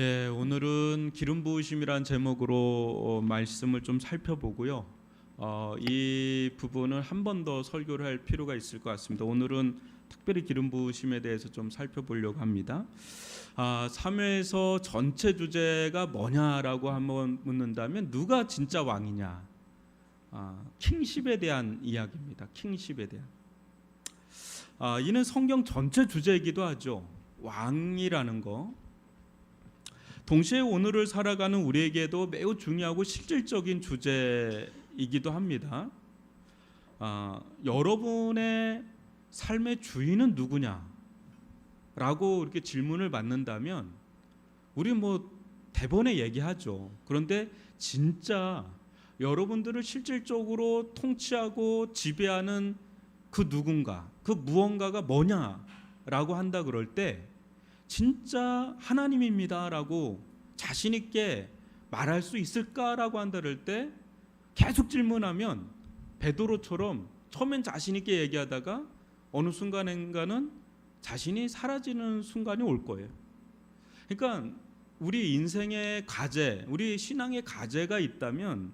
예, 오늘은 기름 부으심이란 제목으로 말씀을 좀 살펴보고요. 이 부분을 한 번 더 설교를 할 필요가 있을 것 같습니다. 오늘은 특별히 기름 부으심에 대해서 좀 살펴보려고 합니다. 사무엘서 전체 주제가 뭐냐라고 한번 묻는다면 누가 진짜 왕이냐? 킹십에 대한 이야기입니다. 킹십에 대한. 이는 성경 전체 주제이기도 하죠. 왕이라는 거. 동시에 오늘을 살아가는 우리에게도 매우 중요하고 실질적인 주제이기도 합니다. 여러분의 삶의 주인은 누구냐? 라고 이렇게 질문을 받는다면 우리 대번에 얘기하죠. 그런데 진짜 여러분들을 실질적으로 통치하고 지배하는 그 누군가, 그 무언가가 뭐냐라고 한다 그럴 때 진짜 하나님입니다라고 자신 있게 말할 수 있을까라고 한다 그럴 때 계속 질문하면 베드로처럼 처음엔 자신 있게 얘기하다가 어느 순간인가는 자신이 사라지는 순간이 올 거예요. 그러니까 우리 인생의 과제, 우리 신앙의 과제가 있다면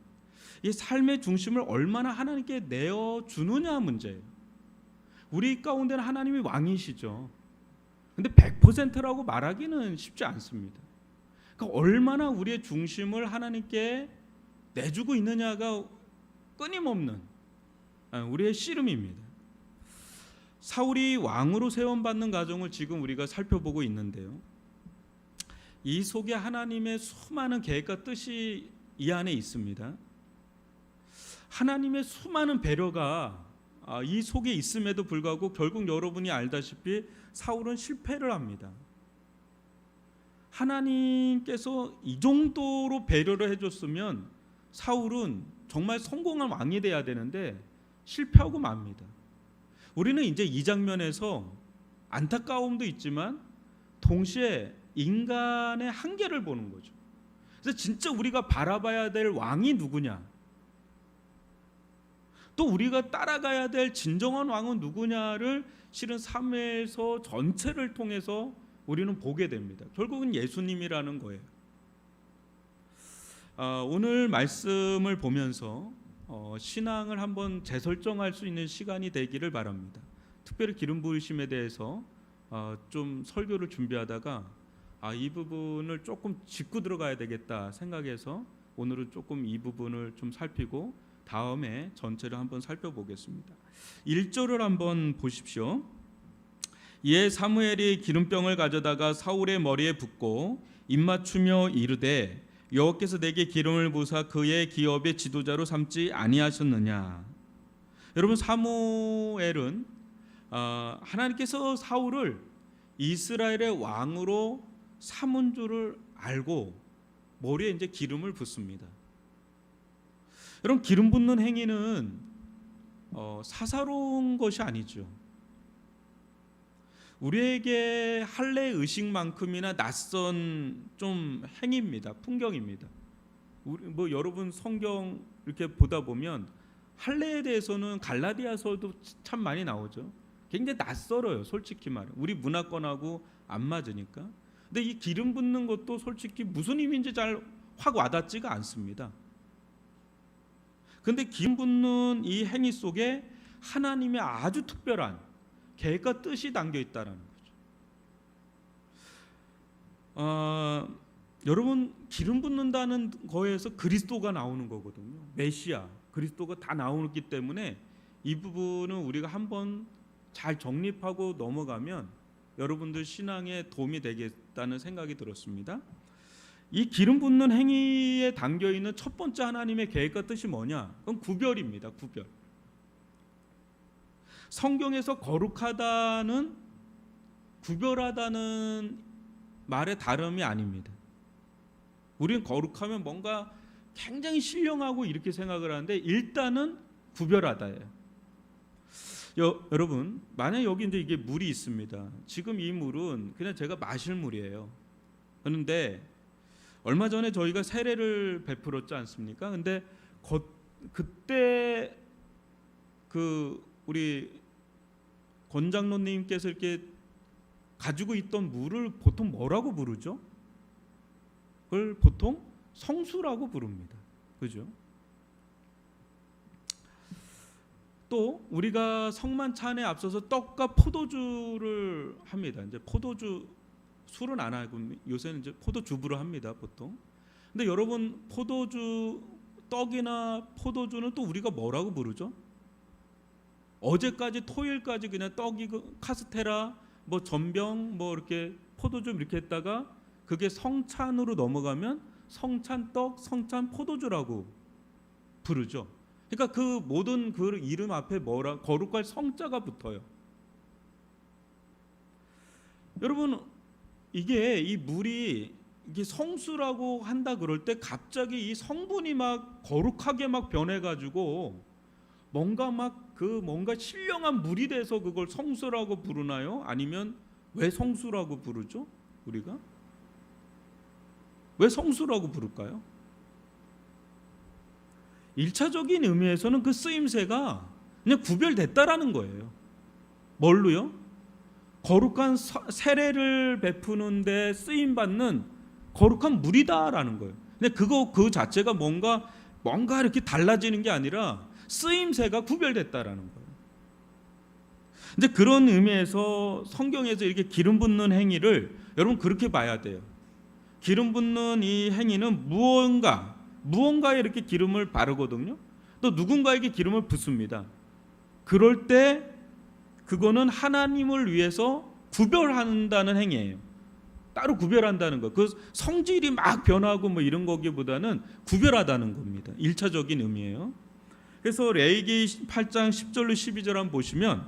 이 삶의 중심을 얼마나 하나님께 내어주느냐 문제예요. 우리 가운데는 하나님이 왕이시죠. 근데 100%라고 말하기는 쉽지 않습니다. 그러니까 얼마나 우리의 중심을 하나님께 내주고 있느냐가 끊임없는 우리의 씨름입니다. 사울이 왕으로 세움받는 과정을 지금 우리가 살펴보고 있는데요. 이 속에 하나님의 수많은 계획과 뜻이 이 안에 있습니다. 하나님의 수많은 배려가 이 속에 있음에도 불구하고 결국 여러분이 알다시피 사울은 실패를 합니다. 하나님께서 이 정도로 배려를 해줬으면 사울은 정말 성공한 왕이 돼야 되는데 실패하고 맙니다. 우리는 이제 이 장면에서 안타까움도 있지만 동시에 인간의 한계를 보는 거죠. 그래서 진짜 우리가 바라봐야 될 왕이 누구냐, 또 우리가 따라가야 될 진정한 왕은 누구냐를 실은 사무엘서 전체를 통해서 우리는 보게 됩니다. 결국은 예수님이라는 거예요. 오늘 말씀을 보면서 신앙을 한번 재설정할 수 있는 시간이 되기를 바랍니다. 특별히 기름 부으심에 대해서 좀 설교를 준비하다가 이 부분을 조금 짚고 들어가야 되겠다 생각해서 오늘은 조금 이 부분을 좀 살피고 다음에 전체를 한번 살펴보겠습니다. 1절을 한번 보십시오. 이에 사무엘이 기름병을 가져다가 사울의 머리에 붓고 입맞추며 이르되 여호와께서 내게 기름을 부사 그의 기업의 지도자로 삼지 아니하셨느냐. 여러분, 사무엘은 하나님께서 사울을 이스라엘의 왕으로 삼은 줄을 알고 머리에 이제 기름을 붓습니다. 여러분, 기름 붓는 행위는 사사로운 것이 아니죠. 우리에게 할례 의식만큼이나 낯선 좀 행위입니다. 풍경입니다. 여러분 성경 이렇게 보다 보면 할례에 대해서는 갈라디아서도 참 많이 나오죠. 굉장히 낯설어요. 솔직히 말해 우리 문화권하고 안 맞으니까. 근데 이 기름 붓는 것도 솔직히 무슨 의미인지 잘 확 와닿지가 않습니다. 근데 기름 붓는 이 행위 속에 하나님의 아주 특별한 계획과 뜻이 담겨 있다는 거죠. 여러분, 기름 붓는다는 거에서 그리스도가 나오는 거거든요. 메시아, 그리스도가 다 나오기 때문에 이 부분은 우리가 한번 잘 정립하고 넘어가면 여러분들 신앙에 도움이 되겠다는 생각이 들었습니다. 이 기름 붓는 행위에 담겨 있는 첫 번째 하나님의 계획과 뜻이 뭐냐? 그건 구별입니다. 구별. 성경에서 거룩하다는 구별하다는 말의 다름이 아닙니다. 우리는 거룩하면 뭔가 굉장히 신령하고 이렇게 생각을 하는데 일단은 구별하다예요. 여러분, 만약 여기 이제 이게 물이 있습니다. 지금 이 물은 그냥 제가 마실 물이에요. 그런데 얼마 전에 저희가 세례를 베풀었지 않습니까? 근데 그때 우리 권장로님께서 이렇게 가지고 있던 물을 보통 뭐라고 부르죠? 그걸 보통 성수라고 부릅니다. 그죠? 또 우리가 성만찬에 앞서서 떡과 포도주를 합니다. 이제 포도주 술은 안 하고 요새는 이제 포도주부로 합니다, 보통. 근데 여러분, 포도주 떡이나 포도주는 또 우리가 뭐라고 부르죠? 어제까지 토요일까지 그냥 떡이 카스테라, 뭐 전병, 뭐 이렇게 포도주 이렇게 했다가 그게 성찬으로 넘어가면 성찬떡, 성찬 포도주라고 부르죠. 그러니까 그 모든 그 이름 앞에 뭐라 거룩할 성자가 붙어요. 여러분, 이게 이 물이 이게 성수라고 한다 그럴 때 갑자기 이 성분이 막 거룩하게 막 변해가지고 뭔가 막 뭔가 신령한 물이 돼서 그걸 성수라고 부르나요? 아니면 왜 성수라고 부르죠? 우리가 왜 성수라고 부를까요? 1차적인 의미에서는 그 쓰임새가 그냥 구별됐다라는 거예요. 뭘로요? 거룩한 세례를 베푸는데 쓰임 받는 거룩한 물이다라는 거예요. 근데 그 자체가 뭔가 이렇게 달라지는 게 아니라 쓰임새가 구별됐다라는 거예요. 근데 그런 의미에서 성경에서 이렇게 기름 붓는 행위를 여러분 그렇게 봐야 돼요. 기름 붓는 이 행위는 무언가에 이렇게 기름을 바르거든요. 또 누군가에게 기름을 붓습니다. 그럴 때 그거는 하나님을 위해서 구별한다는 행위예요. 따로 구별한다는 거. 그 성질이 막 변하고 뭐 이런 거기보다는 구별하다는 겁니다. 1차적인 의미예요. 그래서 레위기 8장 10절로 12절 한번 보시면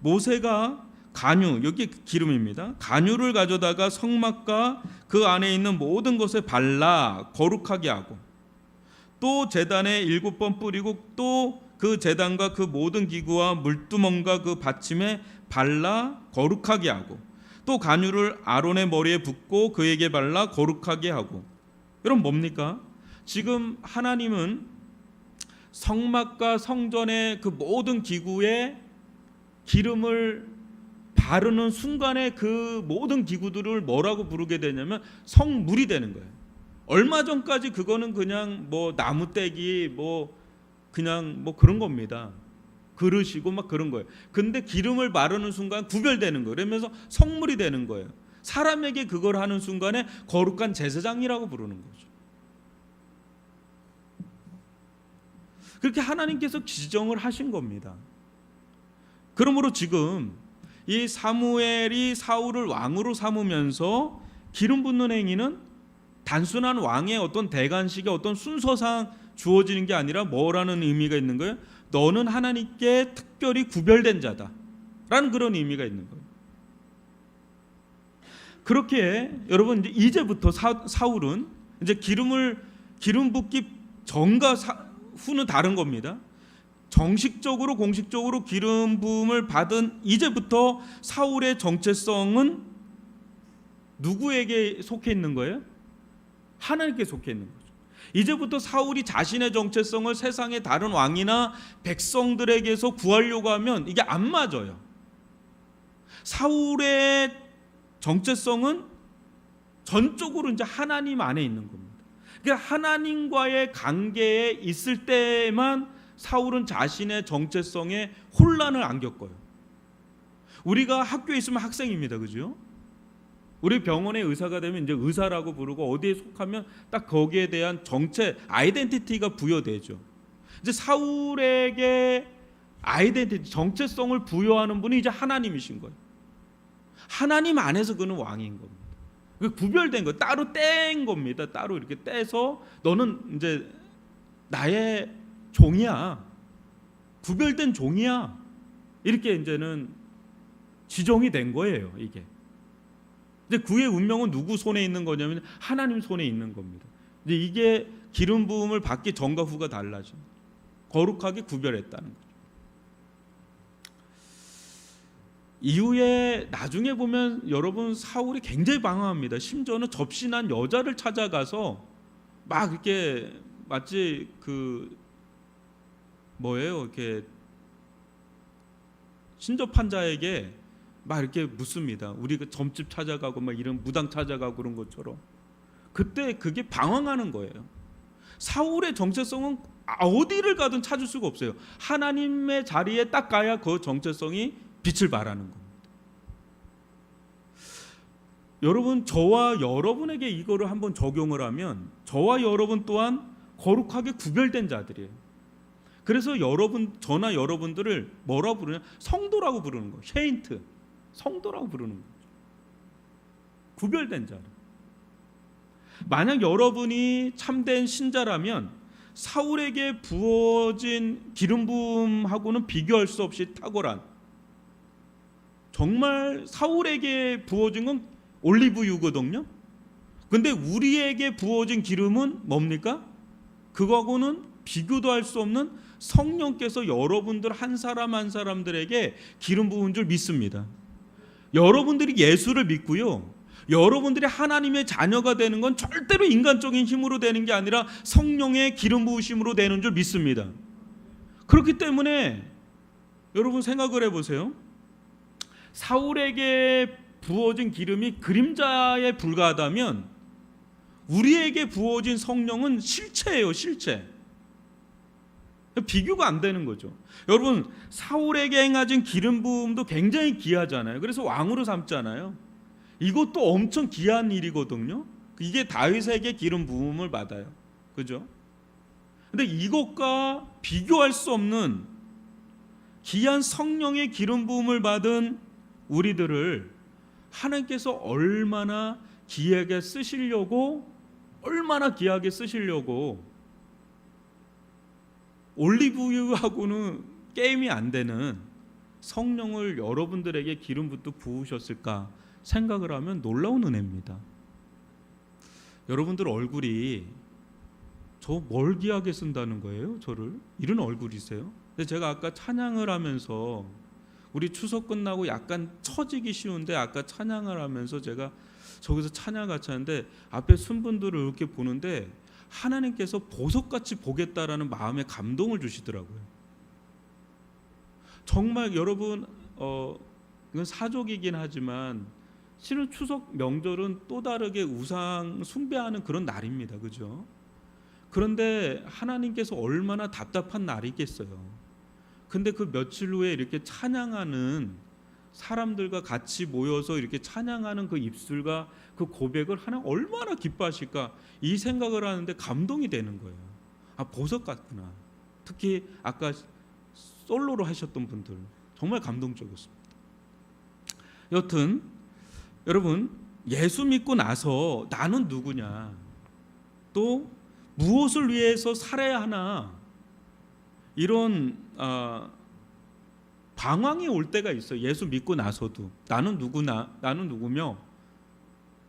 모세가 간유, 여기 기름입니다. 간유를 가져다가 성막과 그 안에 있는 모든 것에 발라 거룩하게 하고 또 제단에 7번 뿌리고 또 그 제단과 그 모든 기구와 물두멍과 그 받침에 발라 거룩하게 하고 또 간유를 아론의 머리에 붓고 그에게 발라 거룩하게 하고. 여러분 뭡니까? 지금 하나님은 성막과 성전의 그 모든 기구에 기름을 바르는 순간에 그 모든 기구들을 뭐라고 부르게 되냐면 성물이 되는 거예요. 얼마 전까지 그거는 그냥 뭐 나무떼기 그냥 그런 겁니다. 그릇이고 막 그런 거예요. 근데 기름을 바르는 순간 구별되는 거예요. 그러면서 성물이 되는 거예요. 사람에게 그걸 하는 순간에 거룩한 제사장이라고 부르는 거죠. 그렇게 하나님께서 지정을 하신 겁니다. 그러므로 지금 이 사무엘이 사울을 왕으로 삼으면서 기름 붓는 행위는 단순한 왕의 어떤 대관식의 어떤 순서상 주어지는 게 아니라 뭐라는 의미가 있는 거예요? 너는 하나님께 특별히 구별된 자다 라는 그런 의미가 있는 거예요. 그렇게 여러분 이제부터 사울은 이제 기름 붓기 전과 후는 다른 겁니다. 정식적으로 공식적으로 기름 부음을 받은 이제부터 사울의 정체성은 누구에게 속해 있는 거예요? 하나님께 속해 있는 거죠. 이제부터 사울이 자신의 정체성을 세상의 다른 왕이나 백성들에게서 구하려고 하면 이게 안 맞아요. 사울의 정체성은 전적으로 이제 하나님 안에 있는 겁니다. 그러니까 하나님과의 관계에 있을 때만 사울은 자신의 정체성에 혼란을 안 겪어요. 우리가 학교에 있으면 학생입니다. 그죠? 우리 병원의 의사가 되면 이제 의사라고 부르고 어디에 속하면 딱 거기에 대한 정체, 아이덴티티가 부여되죠. 이제 사울에게 아이덴티티, 정체성을 부여하는 분이 이제 하나님이신 거예요. 하나님 안에서 그는 왕인 겁니다. 구별된 거, 따로 뗀 겁니다. 따로 이렇게 떼서 너는 이제 나의 종이야. 구별된 종이야. 이렇게 이제는 지정이 된 거예요, 이게. 이제 그의 운명은 누구 손에 있는 거냐면 하나님 손에 있는 겁니다. 이제 이게 기름 부음을 받기 전과 후가 달라져. 거룩하게 구별했다는 거죠. 이후에 나중에 보면 여러분 사울이 굉장히 방황합니다. 심지어는 접신한 여자를 찾아가서 막 이렇게 마치 이렇게 신접한 자에게 막 이렇게 묻습니다. 우리 점집 찾아가고 막 이런 무당 찾아가고 그런 것처럼. 그때 그게 방황하는 거예요. 사울의 정체성은 어디를 가든 찾을 수가 없어요. 하나님의 자리에 딱 가야 그 정체성이 빛을 발하는 겁니다. 여러분, 저와 여러분에게 이거를 한번 적용을 하면 저와 여러분 또한 거룩하게 구별된 자들이에요. 그래서 저나 여러분들을 뭐라고 부르냐? 성도라고 부르는 거예요. 쉐인트, 성도라고 부르는 거죠. 구별된 자들. 만약 여러분이 참된 신자라면 사울에게 부어진 기름 부음하고는 비교할 수 없이 탁월한, 정말 사울에게 부어진 건 올리브유거든요. 근데 우리에게 부어진 기름은 뭡니까? 그거하고는 비교도 할 수 없는 성령께서 여러분들 한 사람 한 사람들에게 기름 부은 줄 믿습니다. 여러분들이 예수를 믿고요, 여러분들이 하나님의 자녀가 되는 건 절대로 인간적인 힘으로 되는 게 아니라 성령의 기름 부으심으로 되는 줄 믿습니다. 그렇기 때문에 여러분 생각을 해보세요. 사울에게 부어진 기름이 그림자에 불과하다면 우리에게 부어진 성령은 실체예요, 실체. 비교가 안 되는 거죠. 여러분, 사울에게 행하신 기름 부음도 굉장히 귀하잖아요. 그래서 왕으로 삼잖아요. 이것도 엄청 귀한 일이거든요. 이게 다윗에게 기름 부음을 받아요. 그죠? 근데 이것과 비교할 수 없는 귀한 성령의 기름 부음을 받은 우리들을 하나님께서 얼마나 귀하게 쓰시려고 올리브유하고는 게임이 안 되는 성령을 여러분들에게 기름 붓듯 부으셨을까 생각을 하면 놀라운 은혜입니다. 여러분들 얼굴이 저 뭘 귀하게 쓴다는 거예요? 저를? 이런 얼굴이세요? 근데 제가 아까 찬양을 하면서, 우리 추석 끝나고 약간 처지기 쉬운데 아까 찬양을 하면서 제가 저기서 찬양 같이 하는데 앞에 순분들을 이렇게 보는데 하나님께서 보석같이 보겠다라는 마음에 감동을 주시더라고요. 정말 여러분, 이건 사족이긴 하지만 실은 추석 명절은 또 다르게 우상 숭배하는 그런 날입니다. 그죠? 그런데 하나님께서 얼마나 답답한 날이겠어요. 근데 그 며칠 후에 이렇게 찬양하는 사람들과 같이 모여서 이렇게 찬양하는 그 입술과 그 고백을 하나님 얼마나 기뻐하실까, 이 생각을 하는데 감동이 되는 거예요. 아, 보석 같구나. 특히 아까 솔로로 하셨던 분들 정말 감동적이었습니다. 여튼 여러분, 예수 믿고 나서 나는 누구냐, 또 무엇을 위해서 살아야 하나, 이런 방황이 올 때가 있어요. 예수 믿고 나서도 나는 누구며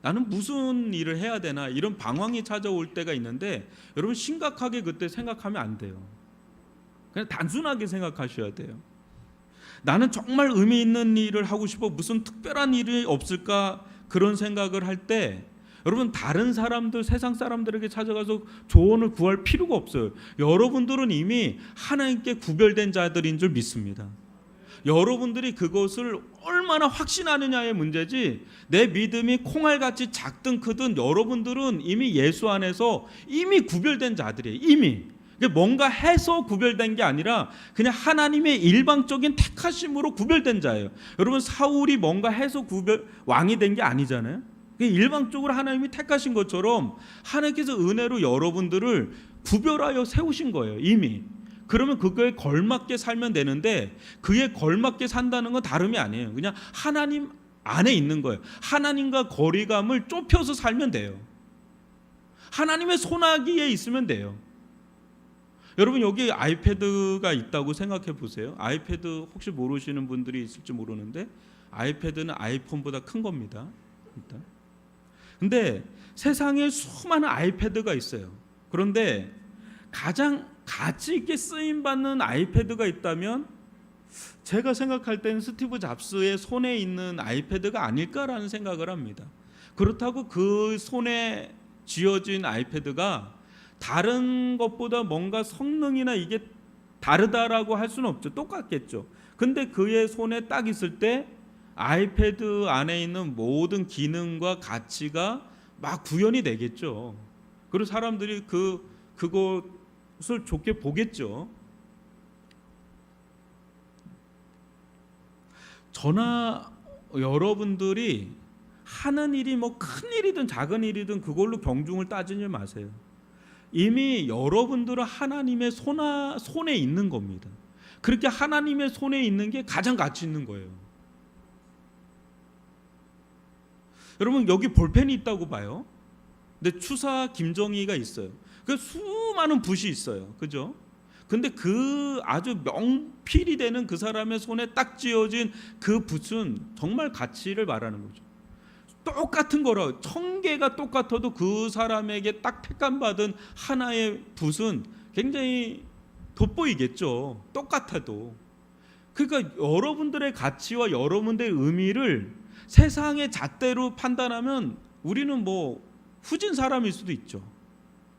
나는 무슨 일을 해야 되나, 이런 방황이 찾아올 때가 있는데 여러분, 심각하게 그때 생각하면 안 돼요. 그냥 단순하게 생각하셔야 돼요. 나는 정말 의미 있는 일을 하고 싶어, 무슨 특별한 일이 없을까, 그런 생각을 할 때 여러분, 다른 사람들, 세상 사람들에게 찾아가서 조언을 구할 필요가 없어요. 여러분들은 이미 하나님께 구별된 자들인 줄 믿습니다. 여러분들이 그것을 얼마나 확신하느냐의 문제지, 내 믿음이 콩알같이 작든 크든 여러분들은 이미 예수 안에서 이미 구별된 자들이에요. 이미 뭔가 해서 구별된 게 아니라 그냥 하나님의 일방적인 택하심으로 구별된 자예요. 여러분, 사울이 뭔가 해서 왕이 된 게 아니잖아요. 일방적으로 하나님이 택하신 것처럼 하나님께서 은혜로 여러분들을 구별하여 세우신 거예요, 이미. 그러면 그거에 걸맞게 살면 되는데, 그에 걸맞게 산다는 건 다름이 아니에요. 그냥 하나님 안에 있는 거예요. 하나님과 거리감을 좁혀서 살면 돼요. 하나님의 손아귀에 있으면 돼요. 여러분, 여기 아이패드가 있다고 생각해 보세요. 아이패드 혹시 모르시는 분들이 있을지 모르는데 아이패드는 아이폰보다 큰 겁니다. 일단. 근데 세상에 수많은 아이패드가 있어요. 그런데 가장 가치 있게 쓰임 받는 아이패드가 있다면 제가 생각할 때는 스티브 잡스의 손에 있는 아이패드가 아닐까라는 생각을 합니다. 그렇다고 그 손에 쥐어진 아이패드가 다른 것보다 뭔가 성능이나 이게 다르다라고 할 수는 없죠. 똑같겠죠. 근데 그의 손에 딱 있을 때 아이패드 안에 있는 모든 기능과 가치가 막 구현이 되겠죠. 그리고 사람들이 그것을 좋게 보겠죠. 저나 여러분들이 하는 일이 뭐 큰 일이든 작은 일이든 그걸로 경중을 따지지 마세요. 이미 여러분들은 하나님의 손에 있는 겁니다. 그렇게 하나님의 손에 있는 게 가장 가치 있는 거예요. 여러분 여기 볼펜이 있다고 봐요. 근데 추사 김정희가 있어요. 그 수많은 붓이 있어요. 그죠? 근데 그 아주 명필이 되는 그 사람의 손에 딱 쥐어진 그 붓은 정말 가치를 말하는 거죠. 똑같은 거라 1000개가 똑같아도 그 사람에게 딱 택감받은 하나의 붓은 굉장히 돋보이겠죠. 똑같아도. 그러니까 여러분들의 가치와 여러분들의 의미를 세상의 잣대로 판단하면 우리는 뭐 후진 사람일 수도 있죠.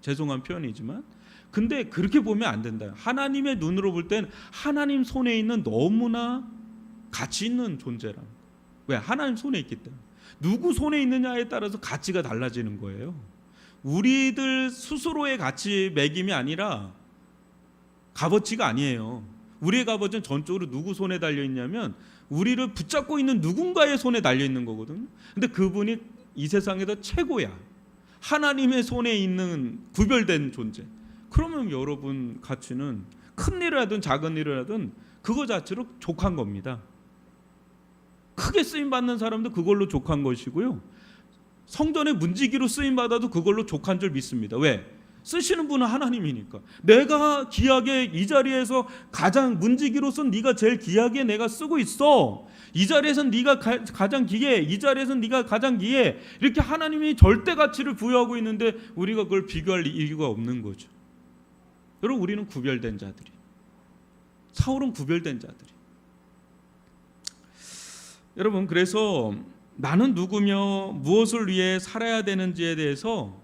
죄송한 표현이지만. 근데 그렇게 보면 안 된다. 하나님의 눈으로 볼 땐 하나님 손에 있는 너무나 가치 있는 존재라. 왜? 하나님 손에 있기 때문에. 누구 손에 있느냐에 따라서 가치가 달라지는 거예요. 우리들 스스로의 가치 매김이 아니라 값어치가 아니에요. 우리의 값어치는 전적으로 누구 손에 달려 있냐면 우리를 붙잡고 있는 누군가의 손에 달려 있는 거거든요. 근데 그분이 이 세상에서 최고야. 하나님의 손에 있는 구별된 존재. 그러면 여러분 가치는 큰 일을 하든 작은 일을 하든 그거 자체로 족한 겁니다. 크게 쓰임 받는 사람도 그걸로 족한 것이고요. 성전의 문지기로 쓰임 받아도 그걸로 족한 줄 믿습니다. 왜? 쓰시는 분은 하나님이니까. 내가 귀하게 이 자리에서 가장 문지기로서 네가 제일 귀하게 내가 쓰고 있어. 이 자리에서는 네가 가장 귀해. 이 사리에서는 네가 가장 귀해. 이렇게 하나님이 절대 가치를 부여하고 있는데 우리가 그걸 비교할 이유가 없는 거죠. 여러분 우리는 구별된 자들이. 사울은 구별된 자들이. 여러분 그래서 나는 누구며 무엇을 위해 살아야 되는지에 대해서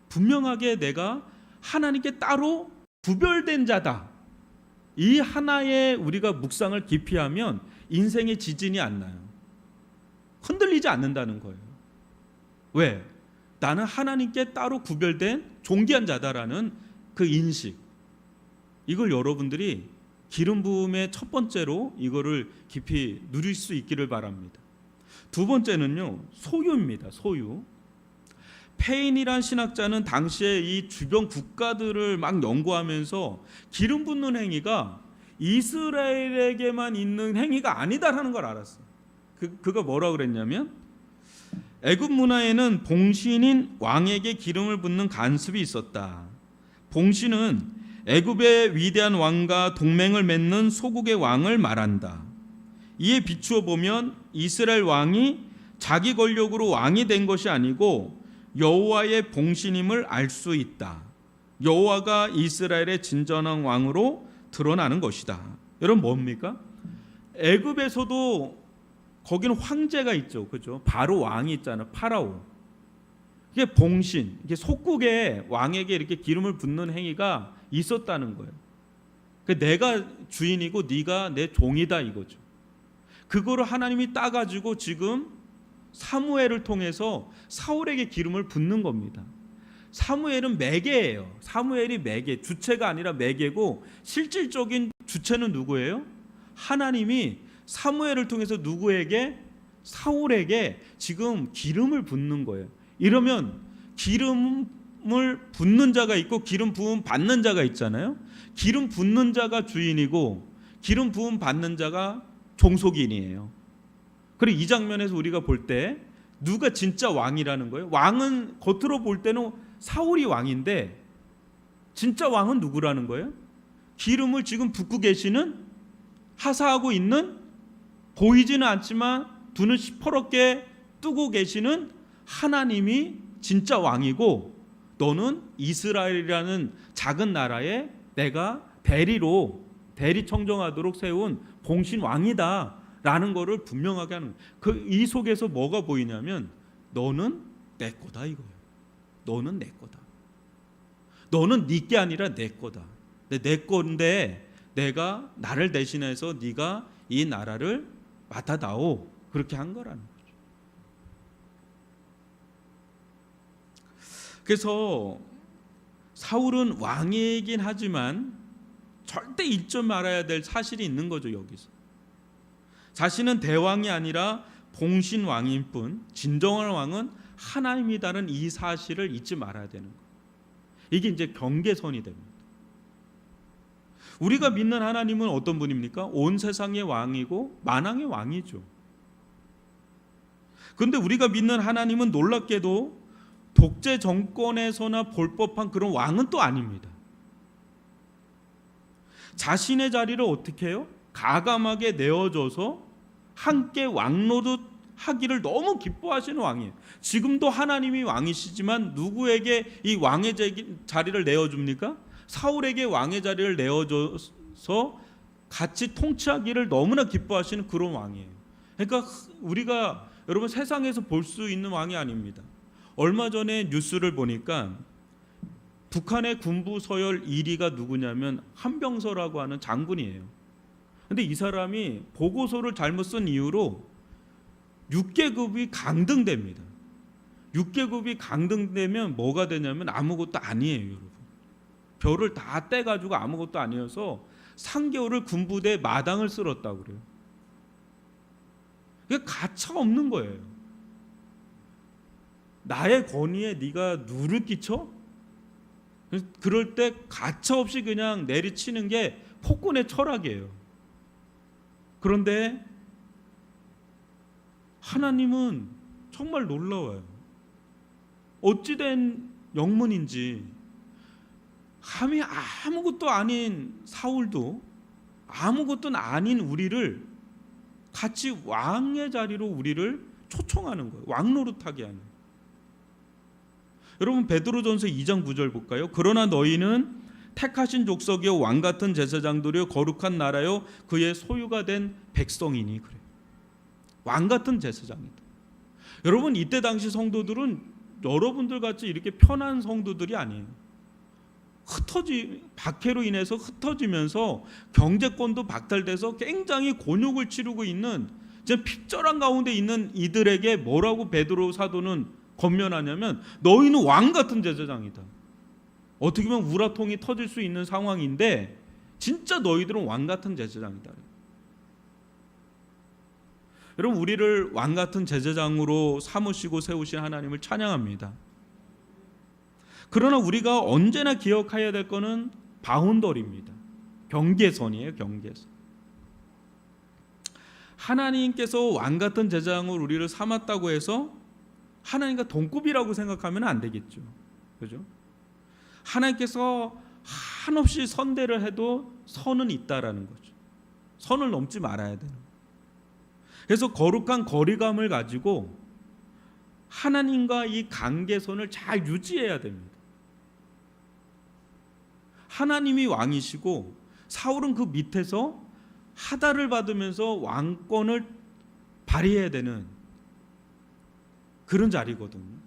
분명하게 내가 하나님께 따로 구별된 자다. 이 하나에 우리가 묵상을 깊이 하면 인생의 지진이 안 나요. 흔들리지 않는다는 거예요. 왜? 나는 하나님께 따로 구별된 존귀한 자다라는 그 인식. 이걸 여러분들이 기름 부음의 첫 번째로 이거를 깊이 누릴 수 있기를 바랍니다. 두 번째는요, 소유입니다. 소유. 페인이란 신학자는 당시에 이 주변 국가들을 막 연구하면서 기름 붓는 행위가 이스라엘에게만 있는 행위가 아니다라는 걸 알았어요. 그가 뭐라고 그랬냐면 애굽 문화에는 봉신인 왕에게 기름을 붓는 간습이 있었다. 봉신은 애굽의 위대한 왕과 동맹을 맺는 소국의 왕을 말한다. 이에 비추어 보면 이스라엘 왕이 자기 권력으로 왕이 된 것이 아니고 여호와의 봉신임을 알 수 있다. 여호와가 이스라엘의 진정한 왕으로 드러나는 것이다. 여러분 뭡니까? 애굽에서도 거기는 황제가 있죠, 그죠? 바로 왕이 있잖아요, 파라오. 이게 봉신, 이게 속국의 왕에게 이렇게 기름을 붓는 행위가 있었다는 거예요. 내가 주인이고 네가 내 종이다 이거죠. 그거를 하나님이 따가지고 지금 사무엘을 통해서 사울에게 기름을 붓는 겁니다. 사무엘은 매개예요. 사무엘이 매개, 주체가 아니라 매개고 실질적인 주체는 누구예요? 하나님이 사무엘을 통해서 누구에게? 사울에게 지금 기름을 붓는 거예요. 이러면 기름을 붓는 자가 있고 기름 부음 받는 자가 있잖아요. 기름 붓는 자가 주인이고 기름 부음 받는 자가 종속인이에요. 그리고 이 장면에서 우리가 볼 때 누가 진짜 왕이라는 거예요? 왕은 겉으로 볼 때는 사울이 왕인데 진짜 왕은 누구라는 거예요? 기름을 지금 붓고 계시는, 하사하고 있는, 보이지는 않지만 눈을 시퍼렇게 뜨고 계시는 하나님이 진짜 왕이고 너는 이스라엘이라는 작은 나라에 내가 대리 청정하도록 세운 봉신 왕이다 라는 거를 분명하게 하는 거예요. 이 속에서 뭐가 보이냐면 너는 내 거다 이거예요. 너는 내 거다. 너는 네 게 아니라 내 거다. 내 건데 내가 나를 대신해서 네가 이 나라를 맡아다오. 그렇게 한 거라는 거죠. 그래서 사울은 왕이긴 하지만 절대 잊지 말아야 될 사실이 있는 거죠. 여기서 자신은 대왕이 아니라 봉신 왕일 뿐 진정한 왕은 하나님이라는 이 사실을 잊지 말아야 되는 거예요. 이게 이제 경계선이 됩니다. 우리가 믿는 하나님은 어떤 분입니까? 온 세상의 왕이고 만왕의 왕이죠. 그런데 우리가 믿는 하나님은 놀랍게도 독재 정권에서나 볼 법한 그런 왕은 또 아닙니다. 자신의 자리를 어떻게 해요? 가감하게 내어줘서 함께 왕노릇 하기를 너무 기뻐하시는 왕이에요. 지금도 하나님이 왕이시지만 누구에게 이 왕의 자리를 내어줍니까? 사울에게 왕의 자리를 내어줘서 같이 통치하기를 너무나 기뻐하시는 그런 왕이에요. 그러니까 우리가 여러분 세상에서 볼 수 있는 왕이 아닙니다. 얼마 전에 뉴스를 보니까 북한의 군부 서열 1위가 누구냐면 한병서라고 하는 장군이에요. 근데 이 사람이 보고서를 잘못 쓴 이유로 6계급이 강등됩니다. 6계급이 강등되면 뭐가 되냐면 아무것도 아니에요, 여러분. 별을 다 떼가지고 아무것도 아니어서 3개월을 군부대 마당을 쓸었다고 그래요. 이게 가차가 없는 거예요. 나의 권위에 네가 누를 끼쳐? 그럴 때 가차 없이 그냥 내리치는 게 폭군의 철학이에요. 그런데 하나님은 정말 놀라워요. 어찌된 영문인지 감히 아무것도 아닌 사울도 아무것도 아닌 우리를 같이 왕의 자리로 우리를 초청하는 거예요. 왕노릇하게 하는. 여러분 베드로전서 2장 9절 볼까요? 그러나 너희는 택하신 족속이요 왕 같은 제사장들이요 거룩한 나라요 그의 소유가 된 백성이니. 그래요. 왕 같은 제사장이다. 여러분 이때 당시 성도들은 여러분들 같이 이렇게 편한 성도들이 아니에요. 박해로 인해서 흩어지면서 경제권도 박탈돼서 굉장히 곤욕을 치르고 있는 이제 핍절한 가운데 있는 이들에게 뭐라고 베드로 사도는 권면하냐면 너희는 왕 같은 제사장이다. 어떻게 보면 우라통이 터질 수 있는 상황인데 진짜 너희들은 왕 같은 제사장이다. 여러분 우리를 왕 같은 제사장으로 삼으시고 세우신 하나님을 찬양합니다. 그러나 우리가 언제나 기억해야 될 것은 바운더리입니다. 경계선이에요. 경계선. 하나님께서 왕 같은 제사장으로 우리를 삼았다고 해서 하나님과 동급이라고 생각하면 안 되겠죠. 그죠? 하나님께서 한없이 선대를 해도 선은 있다라는 거죠. 선을 넘지 말아야 되는 거예요. 그래서 거룩한 거리감을 가지고 하나님과 이 관계선을 잘 유지해야 됩니다. 하나님이 왕이시고 사울은 그 밑에서 하달을 받으면서 왕권을 발휘해야 되는 그런 자리거든요.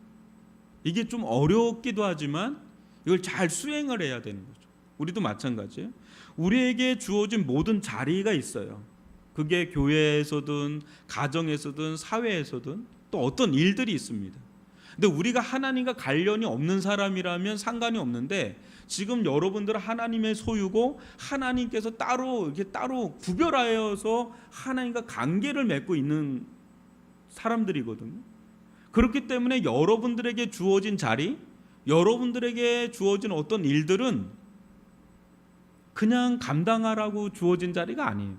이게 좀 어렵기도 하지만 이걸 잘 수행을 해야 되는 거죠. 우리도 마찬가지예요. 우리에게 주어진 모든 자리가 있어요. 그게 교회에서든 가정에서든 사회에서든 또 어떤 일들이 있습니다. 근데 우리가 하나님과 관련이 없는 사람이라면 상관이 없는데 지금 여러분들은 하나님의 소유고 하나님께서 따로 구별하여서 하나님과 관계를 맺고 있는 사람들이거든요. 그렇기 때문에 여러분들에게 주어진 자리, 여러분들에게 주어진 어떤 일들은 그냥 감당하라고 주어진 자리가 아니에요.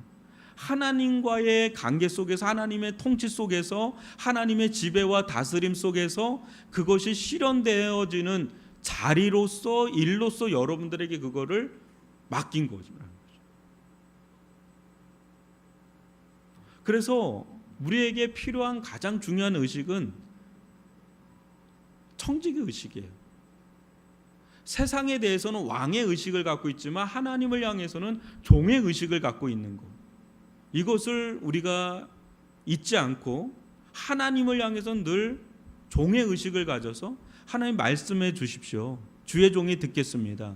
하나님과의 관계 속에서 하나님의 통치 속에서 하나님의 지배와 다스림 속에서 그것이 실현되어지는 자리로서 일로서 여러분들에게 그거를 맡긴 거죠. 그래서 우리에게 필요한 가장 중요한 의식은 청지기 의식이에요. 세상에 대해서는 왕의 의식을 갖고 있지만 하나님을 향해서는 종의 의식을 갖고 있는 것. 이것을 우리가 잊지 않고 하나님을 향해서는 늘 종의 의식을 가져서 하나님 말씀해 주십시오. 주의 종이 듣겠습니다.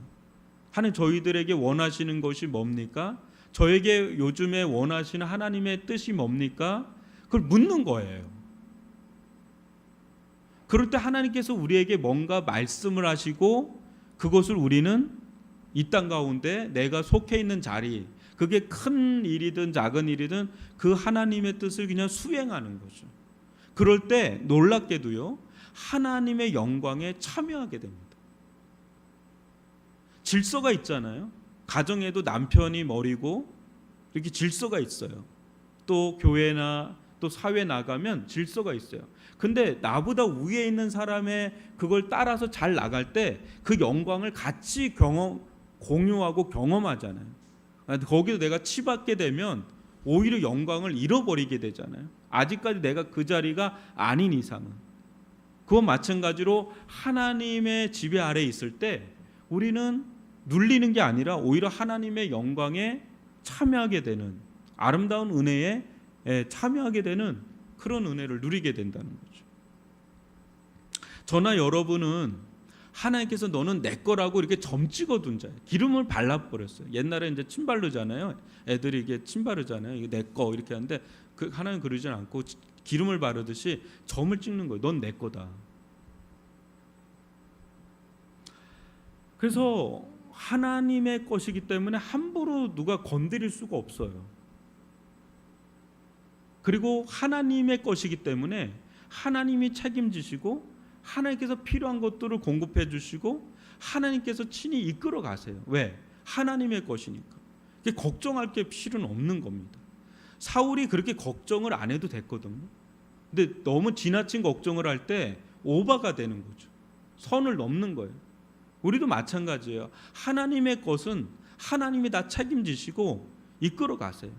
하나님 저희들에게 원하시는 것이 뭡니까? 저에게 요즘에 원하시는 하나님의 뜻이 뭡니까? 그걸 묻는 거예요. 그럴 때 하나님께서 우리에게 뭔가 말씀을 하시고 그것을 우리는 이 땅 가운데 내가 속해 있는 자리, 그게 큰 일이든 작은 일이든 그 하나님의 뜻을 그냥 수행하는 거죠. 그럴 때 놀랍게도요, 하나님의 영광에 참여하게 됩니다. 질서가 있잖아요. 가정에도 남편이 머리고 이렇게 질서가 있어요. 또 교회나 또 사회 나가면 질서가 있어요. 근데 나보다 위에 있는 사람의 그걸 따라서 잘 나갈 때 그 영광을 같이 공유하고 경험하잖아요. 거기서 내가 치받게 되면 오히려 영광을 잃어버리게 되잖아요. 아직까지 내가 그 자리가 아닌 이상은. 그와 마찬가지로 하나님의 지배 아래에 있을 때 우리는 눌리는 게 아니라 오히려 하나님의 영광에 참여하게 되는, 아름다운 은혜에 참여하게 되는 그런 은혜를 누리게 된다는 거죠. 저나 여러분은 하나님께서 너는 내 거라고 이렇게 점 찍어둔 자예요. 기름을 발라버렸어요. 옛날에 이제 침 바르잖아요. 애들이 이게 침 바르잖아요. 이게 내 거 이렇게 하는데 하나님 그러지 않고 기름을 바르듯이 점을 찍는 거예요. 넌 내 거다. 그래서 하나님의 것이기 때문에 함부로 누가 건드릴 수가 없어요. 그리고 하나님의 것이기 때문에 하나님이 책임지시고 하나님께서 필요한 것들을 공급해 주시고 하나님께서 친히 이끌어 가세요. 왜? 하나님의 것이니까. 걱정할 게 필요는 없는 겁니다. 사울이 그렇게 걱정을 안 해도 됐거든요. 근데 너무 지나친 걱정을 할 때 오바가 되는 거죠. 선을 넘는 거예요. 우리도 마찬가지예요. 하나님의 것은 하나님이 다 책임지시고 이끌어 가세요.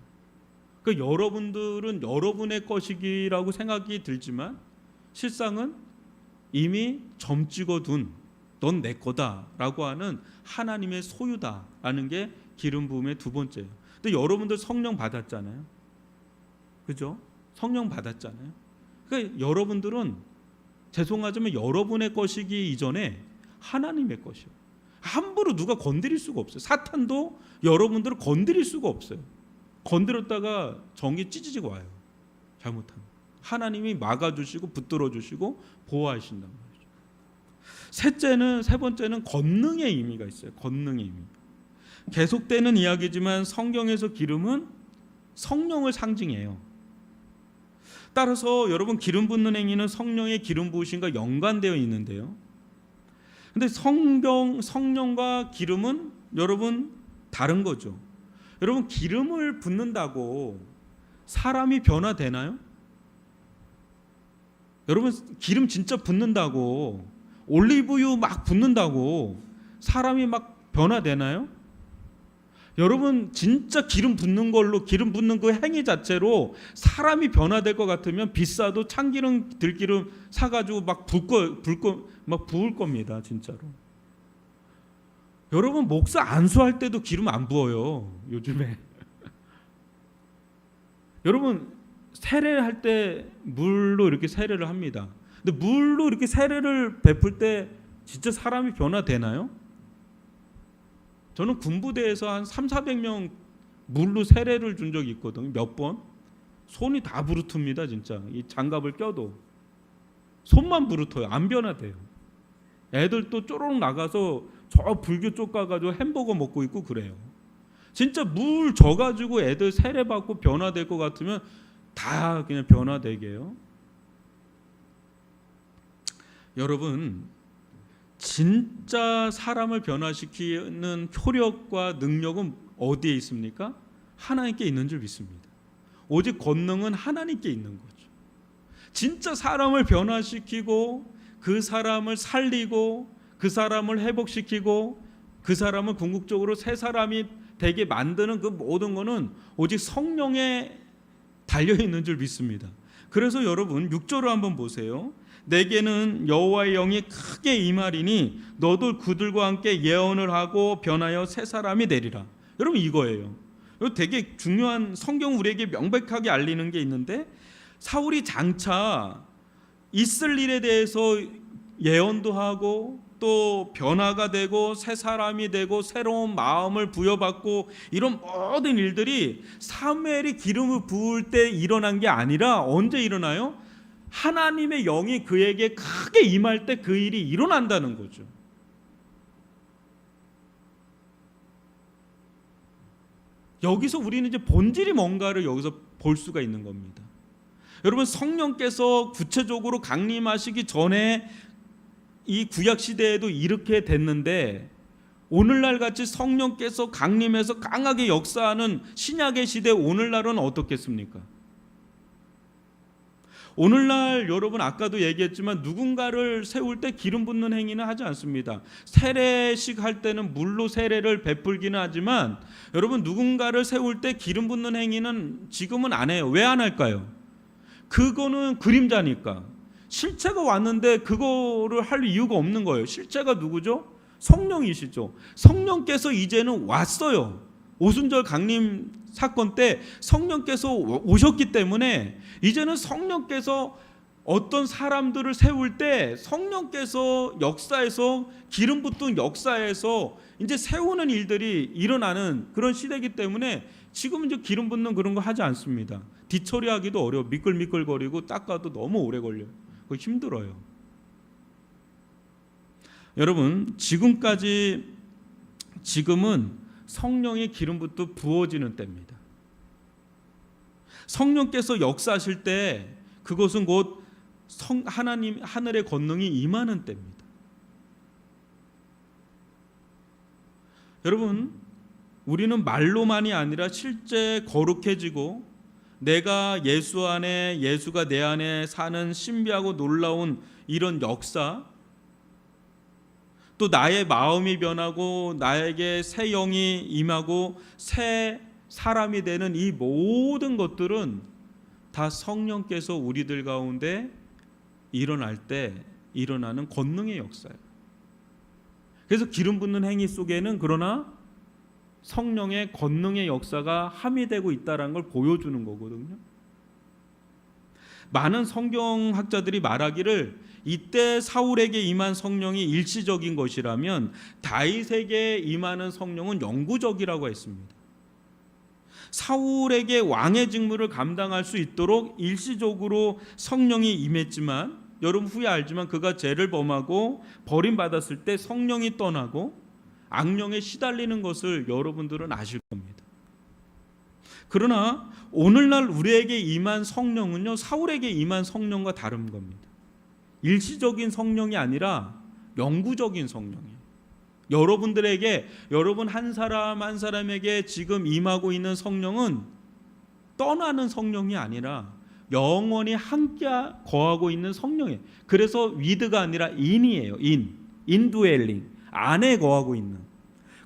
그러니까 여러분들은 여러분의 것이라고 생각이 들지만 실상은 이미 점 찍어둔 넌 내 거다라고 하는 하나님의 소유다라는 게 기름 부음의 두 번째예요. 근데 여러분들 성령 받았잖아요. 그죠? 성령 받았잖아요. 그러니까 여러분들은 죄송하지만 여러분의 것이기 이전에 하나님의 것이요. 함부로 누가 건드릴 수가 없어요. 사탄도 여러분들을 건드릴 수가 없어요. 건드렸다가 정이 찢어지고 와요. 잘못하면. 하나님이 막아주시고 붙들어주시고 보호하신단 말이죠. 세 번째는 권능의 의미가 있어요. 권능의 의미. 계속되는 이야기지만 성경에서 기름은 성령을 상징해요. 따라서 여러분 기름 붓는 행위는 성령의 기름 부으심과 연관되어 있는데요. 근데 성령과 기름은 여러분 다른 거죠. 여러분 기름을 붓는다고 사람이 변화되나요? 여러분 기름 진짜 붓는다고 올리브유 막 붓는다고 사람이 막 변화되나요? 여러분 진짜 기름 붓는 걸로 기름 붓는 그 행위 자체로 사람이 변화될 것 같으면 비싸도 참기름 들기름 사가지고 막 부을 겁니다. 진짜로. 여러분 목사 안수할 때도 기름 안 부어요. 요즘에. 여러분 세례할 때 물로 이렇게 세례를 합니다. 근데 물로 이렇게 세례를 베풀 때 진짜 사람이 변화되나요? 저는 군부대에서 한 300~400명 물로 세례를 준 적이 있거든요. 몇 번. 손이 다 부르툽니다. 진짜. 이 장갑을 껴도. 손만 부르터요. 안 변화돼요. 애들 또 쪼록 나가서 저 불교 쪽 가가지고 햄버거 먹고 있고 그래요. 진짜 물 져가지고 애들 세례 받고 변화될 것 같으면 다 그냥 변화되게 해요. 여러분 진짜 사람을 변화시키는 효력과 능력은 어디에 있습니까? 하나님께 있는 줄 믿습니다. 오직 권능은 하나님께 있는 거죠. 진짜 사람을 변화시키고 그 사람을 살리고 그 사람을 회복시키고 그 사람을 궁극적으로 새 사람이 되게 만드는 그 모든 것은 오직 성령에 달려있는 줄 믿습니다. 그래서 여러분 6절을 한번 보세요. 내게는 여호와의 영이 크게 임하리니 너도 그들과 함께 예언을 하고 변하여 새 사람이 되리라. 여러분 이거예요. 이거 되게 중요한, 성경 우리에게 명백하게 알리는 게 있는데 사울이 장차 있을 일에 대해서 예언도 하고 또 변화가 되고 새 사람이 되고 새로운 마음을 부여받고 이런 모든 일들이 사무엘이 기름을 부을 때 일어난 게 아니라 언제 일어나요? 하나님의 영이 그에게 크게 임할 때 그 일이 일어난다는 거죠. 여기서 우리는 이제 본질이 뭔가를 여기서 볼 수가 있는 겁니다. 여러분, 성령께서 구체적으로 강림하시기 전에 이 구약 시대에도 이렇게 됐는데, 오늘날 같이 성령께서 강림해서 강하게 역사하는 신약의 시대 오늘날은 어떻겠습니까? 오늘날 여러분, 아까도 얘기했지만 누군가를 세울 때 기름 붓는 행위는 하지 않습니다. 세례식 할 때는 물로 세례를 베풀기는 하지만, 여러분, 누군가를 세울 때 기름 붓는 행위는 지금은 안 해요. 왜 안 할까요? 그거는 그림자니까. 실체가 왔는데 그거를 할 이유가 없는 거예요. 실체가 누구죠? 성령이시죠. 성령께서 이제는 왔어요. 오순절 강림 사건 때 성령께서 오셨기 때문에 이제는 성령께서 어떤 사람들을 세울 때 성령께서 역사에서, 기름 붓던 역사에서 이제 세우는 일들이 일어나는 그런 시대이기 때문에 지금은 이제 기름 붓는 그런 거 하지 않습니다. 뒤처리하기도 어려워. 미끌미끌거리고 닦아도 너무 오래 걸려요. 그거 힘들어요. 여러분, 지금은 성령의 기름 부어지는 때입니다. 성령께서 역사하실 때 그것은 곧 하나님 하늘의 권능이 임하는 때입니다. 여러분, 우리는 말로만이 아니라 실제 거룩해지고 내가 예수 안에, 예수가 내 안에 사는 신비하고 놀라운 이런 역사, 또 나의 마음이 변하고 나에게 새 영이 임하고 새 사람이 되는 이 모든 것들은 다 성령께서 우리들 가운데 일어날 때 일어나는 권능의 역사예요. 그래서 기름 붓는 행위 속에는 그러나 성령의 권능의 역사가 함의되고 있다는 걸 보여주는 거거든요. 많은 성경학자들이 말하기를 이때 사울에게 임한 성령이 일시적인 것이라면 다윗에게 임하는 성령은 영구적이라고 했습니다. 사울에게 왕의 직무를 감당할 수 있도록 일시적으로 성령이 임했지만, 여러분 후에 알지만 그가 죄를 범하고 버림받았을 때 성령이 떠나고 악령에 시달리는 것을 여러분들은 아실 겁니다. 그러나 오늘날 우리에게 임한 성령은요, 사울에게 임한 성령과 다른 겁니다. 일시적인 성령이 아니라 영구적인 성령이에요. 여러분들에게, 여러분 한 사람 한 사람에게 지금 임하고 있는 성령은 떠나는 성령이 아니라 영원히 함께 거하고 있는 성령이에요. 그래서 위드가 아니라 인이에요. 인두엘링, 안에 거하고 있는.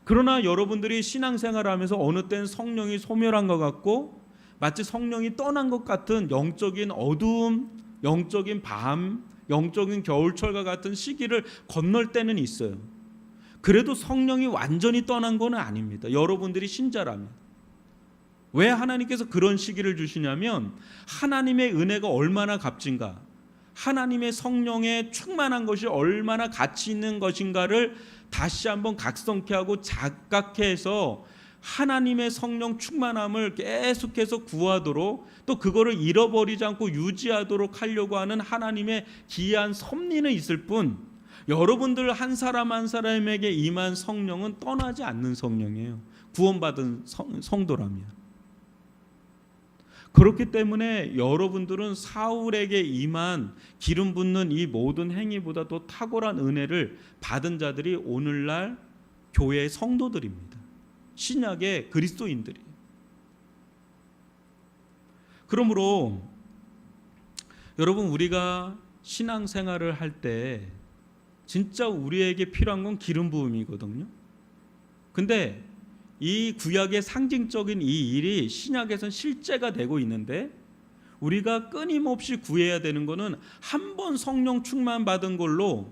그러나 여러분들이 신앙생활하면서 어느 때는 성령이 소멸한 것 같고 마치 성령이 떠난 것 같은 영적인 어두움, 영적인 밤, 영적인 겨울철과 같은 시기를 건널 때는 있어요. 그래도 성령이 완전히 떠난 건 아닙니다. 여러분들이 신자라면. 왜 하나님께서 그런 시기를 주시냐면 하나님의 은혜가 얼마나 값진가, 하나님의 성령에 충만한 것이 얼마나 가치 있는 것인가를 다시 한번 각성케 하고 자각케 해서 하나님의 성령 충만함을 계속해서 구하도록, 또 그거를 잃어버리지 않고 유지하도록 하려고 하는 하나님의 기이한 섭리는 있을 뿐, 여러분들 한 사람 한 사람에게 임한 성령은 떠나지 않는 성령이에요. 구원받은 성도라면. 그렇기 때문에 여러분들은 사울에게 임한 기름 붓는 이 모든 행위보다 더 탁월한 은혜를 받은 자들이 오늘날 교회의 성도들입니다. 신약의 그리스도인들이. 그러므로 여러분, 우리가 신앙생활을 할 때 진짜 우리에게 필요한 건 기름 부음이거든요. 근데 이 구약의 상징적인 이 일이 신약에선 실제가 되고 있는데, 우리가 끊임없이 구해야 되는 거는 한 번 성령 충만 받은 걸로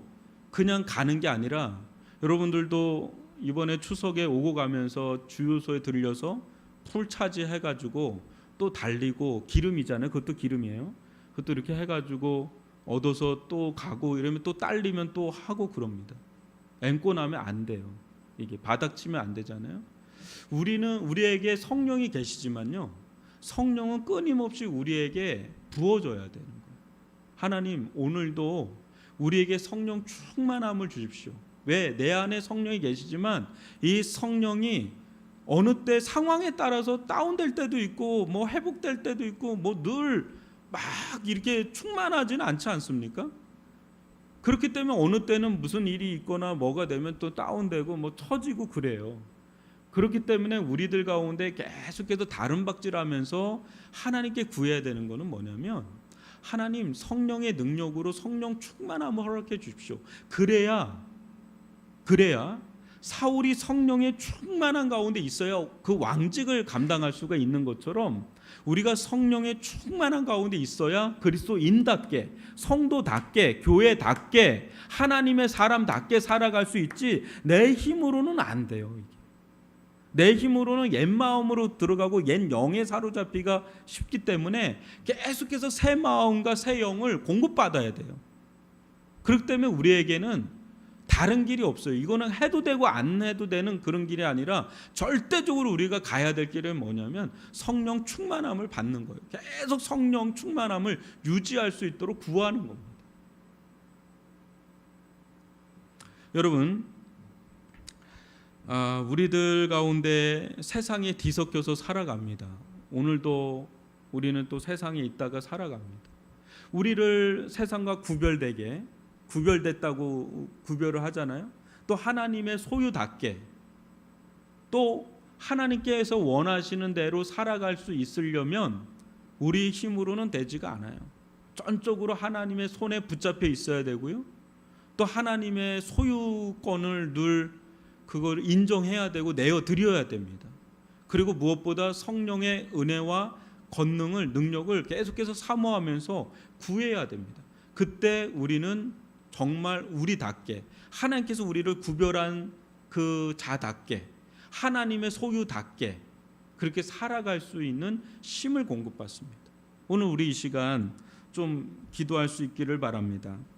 그냥 가는 게 아니라, 여러분들도 이번에 추석에 오고 가면서 주유소에 들려서 풀 차지해가지고 또 달리고, 기름이잖아요. 그것도 기름이에요. 그것도 이렇게 해가지고 얻어서 또 가고 이러면 또 딸리면 또 하고 그럽니다. 앵꼬 나면 안 돼요. 이게 바닥 치면 안 되잖아요. 우리에게 성령이 계시지만요, 성령은 끊임없이 우리에게 부어줘야 되는 거예요. 하나님 오늘도 우리에게 성령 충만함을 주십시오. 왜? 내 안에 성령이 계시지만 이 성령이 어느 때 상황에 따라서 다운될 때도 있고 뭐 회복될 때도 있고 뭐 늘 막 이렇게 충만하지는 않지 않습니까? 그렇기 때문에 어느 때는 무슨 일이 있거나 뭐가 되면 또 다운되고 뭐 터지고 그래요. 그렇기 때문에 우리들 가운데 계속해서 다름박질하면서 하나님께 구해야 되는 것은 뭐냐면 하나님 성령의 능력으로 성령 충만함을 허락해 주십시오. 그래야 사울이 성령의 충만한 가운데 있어야 그 왕직을 감당할 수가 있는 것처럼 우리가 성령의 충만한 가운데 있어야 그리스도인답게 성도답게 교회답게 하나님의 사람답게 살아갈 수 있지 내 힘으로는 안 돼요. 내 힘으로는 옛 마음으로 들어가고 옛 영에 사로잡기가 쉽기 때문에 계속해서 새 마음과 새 영을 공급받아야 돼요. 그렇기 때문에 우리에게는 다른 길이 없어요. 이거는 해도 되고 안 해도 되는 그런 길이 아니라 절대적으로 우리가 가야 될 길은 뭐냐면 성령 충만함을 받는 거예요. 계속 성령 충만함을 유지할 수 있도록 구하는 겁니다. 여러분, 우리들 가운데 세상에 뒤섞여서 살아갑니다. 오늘도 우리는 또 세상에 있다가 살아갑니다. 우리를 세상과 구별됐다고 구별을 하잖아요. 또 하나님의 소유답게 또 하나님께서 원하시는 대로 살아갈 수 있으려면 우리 힘으로는 되지가 않아요. 전적으로 하나님의 손에 붙잡혀 있어야 되고요. 또 하나님의 소유권을 늘 그걸 인정해야 되고 내어드려야 됩니다. 그리고 무엇보다 성령의 은혜와 권능을 능력을 계속해서 사모하면서 구해야 됩니다. 그때 우리는 정말 우리답게 하나님께서 우리를 구별한 그 자답게 하나님의 소유답게 그렇게 살아갈 수 있는 힘을 공급받습니다. 오늘 우리 이 시간 좀 기도할 수 있기를 바랍니다.